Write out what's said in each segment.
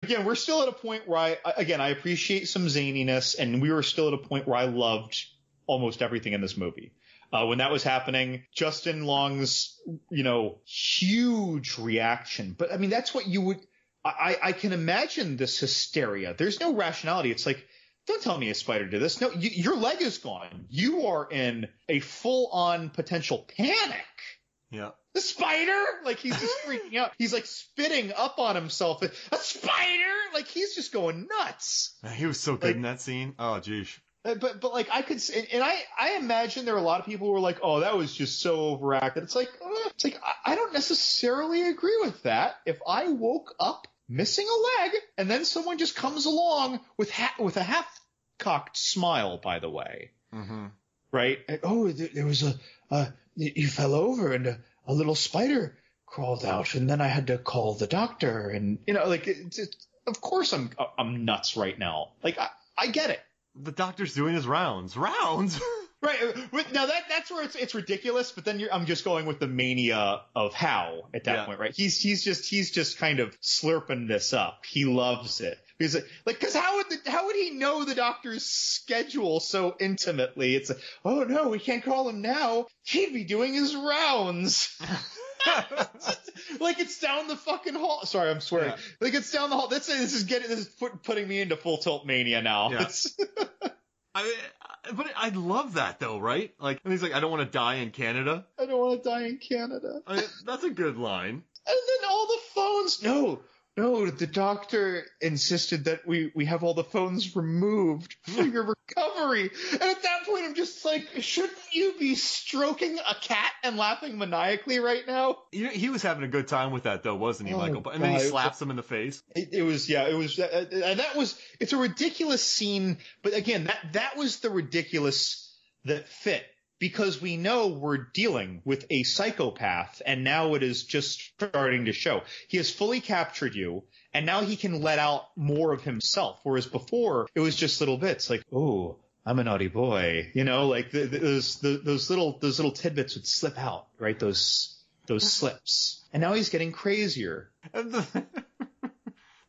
again, we're still at a point where I appreciate some zaniness, and we were still at a point where I loved almost everything in this movie. When that was happening, Justin Long's, huge reaction. But I mean, that's what you would, I can imagine this hysteria. There's no rationality. It's like, don't tell me a spider did this. No, your leg is gone. You are in a full-on potential panic. Yeah. The spider? Like, he's just freaking out. He's like spitting up on himself. A spider? Like, he's just going nuts. He was so good in that scene. Oh, geez. But like, I could, and I imagine there are a lot of people who are like, oh, that was just so overacted. It's like I don't necessarily agree with that. If I woke up missing a leg and then someone just comes along with a half-cocked smile, by the way. Mm-hmm. Right? Oh, there was you fell over and a little spider crawled out, and then I had to call the doctor, and of course I'm nuts right now. Like, I get it. The doctor's doing his rounds. Rounds? Right. Now that's where it's ridiculous, but then I'm just going with the mania of how at that point, right? He's just kind of slurping this up. He loves it. Because how would he know the doctor's schedule so intimately? It's like, oh no, we can't call him now. He'd be doing his rounds. Like, it's down the fucking hall. Sorry, I'm swearing. Yeah. Like, it's down the hall. This is putting me into full tilt mania now. Yeah. But I love that though, right? Like, and he's like, I don't want to die in Canada. I don't want to die in Canada. That's a good line. And then all the phones. No, the doctor insisted that we have all the phones removed for your recovery. And at that point, I'm just like, shouldn't you be stroking a cat and laughing maniacally right now? He was having a good time with that, though, wasn't he, Michael? And then he slaps him in the face. It was, and it's a ridiculous scene. But again, that was the ridiculous that fit. Because we know we're dealing with a psychopath, and now it is just starting to show. He has fully captured you, and now he can let out more of himself. Whereas before, it was just little bits like, oh, I'm a naughty boy. Like those little tidbits would slip out, right? Those slips. And now he's getting crazier. And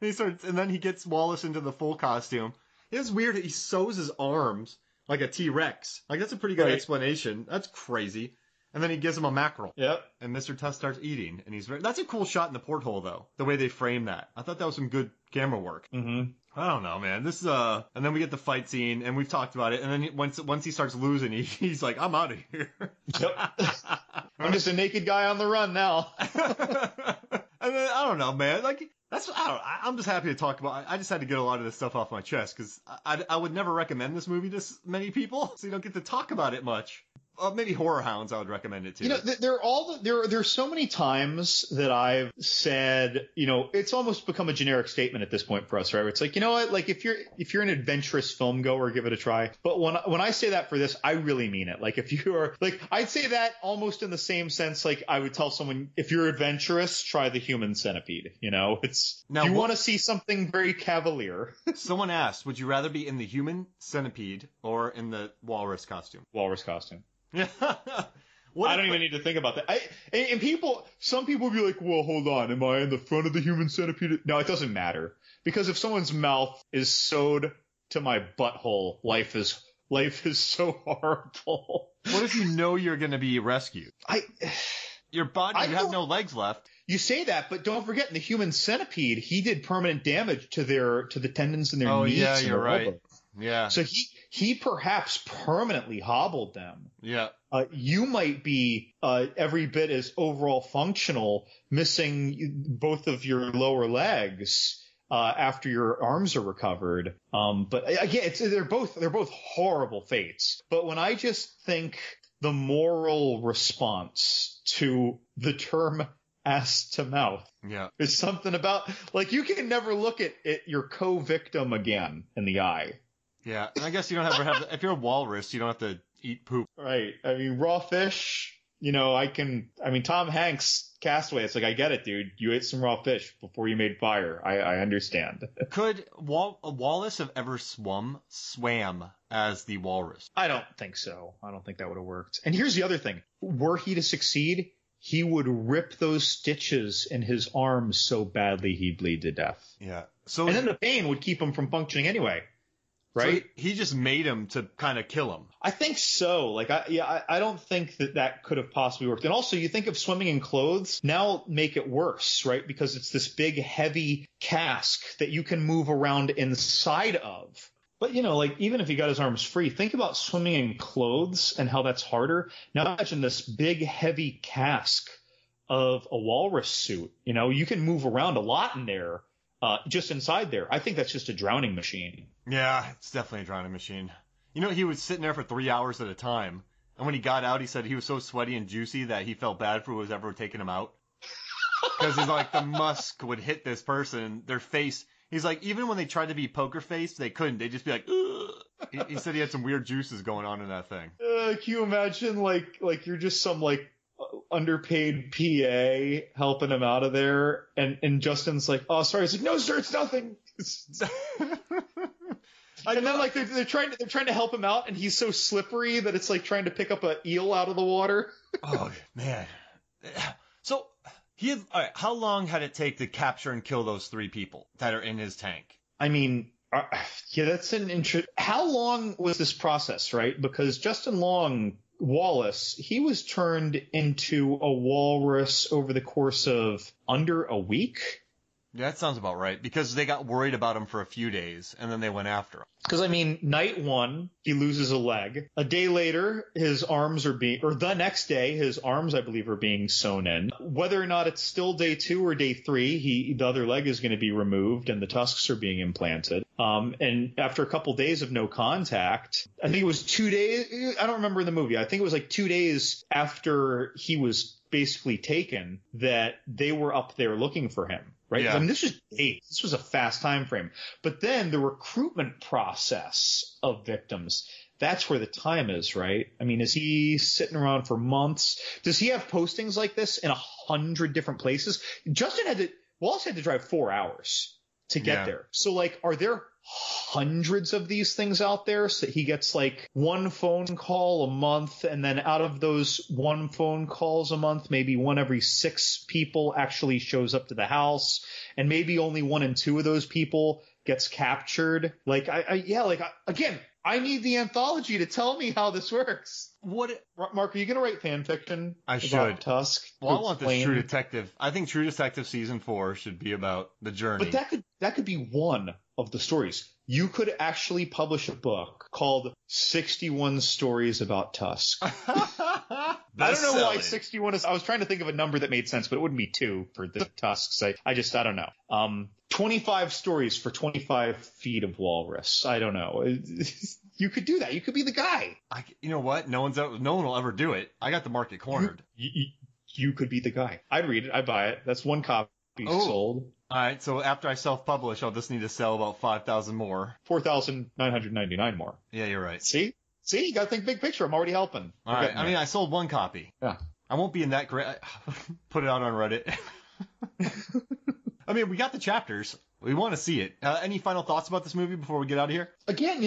then he gets Wallace into the full costume. It's weird. He sews his arms like a T-Rex. Like, that's a pretty good explanation. That's crazy. And then he gives him a mackerel. Yep. And Mr. Tusk starts eating. And that's a cool shot in the porthole, though. The way they frame that. I thought that was some good camera work. Mm-hmm. I don't know, man. This is, and then we get the fight scene, and we've talked about it. And then once he starts losing, he's like, I'm out of here. Yep. I'm just a naked guy on the run now. And then, I don't know, man. Like, I'm just happy to talk about. I just had to get a lot of this stuff off my chest because I would never recommend this movie to many people, so you don't get to talk about it much. Maybe Horror Hounds, I would recommend it to. There's so many times that I've said, it's almost become a generic statement at this point for us, right? It's like, you know what? Like, if you're an adventurous film goer, give it a try. But when I say that for this, I really mean it. Like, if you're like, I'd say that almost in the same sense. Like, I would tell someone, if you're adventurous, try the Human Centipede. It's now, you want to see something very cavalier. Someone asked, would you rather be in the Human Centipede or in the walrus costume? Walrus costume. Yeah. I don't even need to think about that. Some people be like, well, hold on. Am I in the front of the Human Centipede? No, it doesn't matter. Because if someone's mouth is sewed to my butthole, life is so horrible. What if you know you're going to be rescued? Your body, you have no legs left. You say that, but don't forget, in the Human Centipede, he did permanent damage to the tendons in their knees. Oh, yeah, you're right. Elbow. Yeah. So he perhaps permanently hobbled them. Yeah. You might be every bit as overall functional, missing both of your lower legs after your arms are recovered. But again, they're both horrible fates. But when I just think the moral response to the term ass to mouth. Yeah. There's something about, like, you can never look at your co-victim again in the eye. Yeah. And I guess you don't ever have, if you're a walrus, you don't have to eat poop. Right. I mean, raw fish, Tom Hanks, Castaway, it's like, I get it, dude. You ate some raw fish before you made fire. I understand. Could Wallace have ever swam as the walrus? I don't think so. I don't think that would have worked. And here's the other thing. Were he to succeed, he would rip those stitches in his arms so badly he'd bleed to death. Yeah. So and then the pain would keep him from functioning anyway. Right? So he just made him to kind of kill him. I think so. Like, I don't think that could have possibly worked. And also, you think of swimming in clothes, now make it worse, right? Because it's this big, heavy cask that you can move around inside of. But, like, even if he got his arms free, think about swimming in clothes and how that's harder. Now imagine this big, heavy cask of a walrus suit. You can move around a lot in there. Just inside there. I think that's just a drowning machine. Yeah, it's definitely a drowning machine. He was sitting there for 3 hours at a time. And when he got out, he said he was so sweaty and juicy that he felt bad for whoever taking him out. Because he's like, the musk would hit this person, their face. He's like, even when they tried to be poker face, they couldn't. They'd just be like, ugh. He said he had some weird juices going on in that thing. Can you imagine, like you're just some, underpaid PA helping him out of there, and Justin's like, oh, sorry. He's like, no, sir, it's nothing. And then they're trying to help him out, and he's so slippery that it's like trying to pick up an eel out of the water. Oh man. So all right, how long had it take to capture and kill those 3 people that are in his tank? I mean, yeah, that's an interesting. How long was this process, right? Because Justin Long Wallace, he was turned into a walrus over the course of under a week. Yeah, that sounds about right, because they got worried about him for a few days, and then they went after him. Because, night 1, he loses a leg. A day later, his arms or the next day, his arms, I believe, are being sewn in. Whether or not it's still day 2 or day 3, the other leg is going to be removed, and the tusks are being implanted. And after a couple days of no contact, I think it was 2 days, I don't remember in the movie, I think it was 2 days after he was basically taken that they were up there looking for him. Right. Yeah. I mean, this was days. This was a fast time frame. But then the recruitment process of victims, that's where the time is, right? I mean, is he sitting around for months? Does he have postings like this in 100 different places? Wallace had to drive 4 hours to get there. So, are there hundreds of these things out there so that he gets one phone call a month, and then out of those 1 phone calls a month, maybe 1 every 6 people actually shows up to the house, and maybe only 1 in 2 of those people gets captured. Again, I need the anthology to tell me how this works. Mark, are you going to write fan fiction about Tusk? Well, I want this True Detective. I think True Detective season 4 should be about the journey. But that could be one of the stories. You could actually publish a book called 61 Stories About Tusk. I don't know why 61 is. I was trying to think of a number that made sense, but it wouldn't be 2 for the Tusks. I don't know. 25 stories for 25 feet of walrus. I don't know. You could do that. You could be the guy. You know what? No one will ever do it. I got the market cornered. You could be the guy. I'd read it. I'd buy it. That's 1 copy sold. All right. So after I self-publish, I'll just need to sell about 5,000 more. 4,999 more. Yeah, you're right. See, you got to think big picture. I'm already helping. All right. I mean, I sold 1 copy. Yeah. I won't be in that great. Put it out on Reddit. I mean, we got the chapters. We want to see it. Any final thoughts about this movie before we get out of here? Again,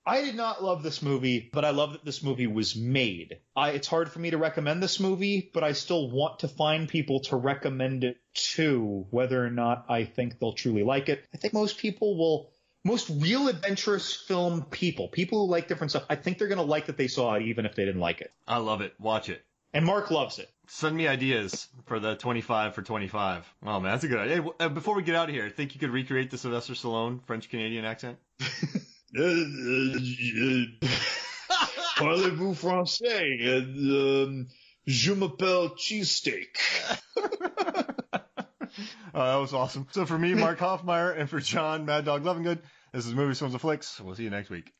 I did not love this movie, but I love that this movie was made. It's hard for me to recommend this movie, but I still want to find people to recommend it to, whether or not I think they'll truly like it. I think most real adventurous film people who like different stuff, I think they're going to like that they saw it even if they didn't like it. I love it. Watch it. And Mark loves it. Send me ideas for the 25 for 25. Oh, man, that's a good idea. Hey, before we get out of here, think you could recreate the Sylvester Stallone French-Canadian accent? Parlez-vous français? Je m'appelle cheesesteak. That was awesome. So for me, Mark Hoffmeyer, and for John, Mad Dog Lovingood, this is Movies, Films, and Flicks. We'll see you next week.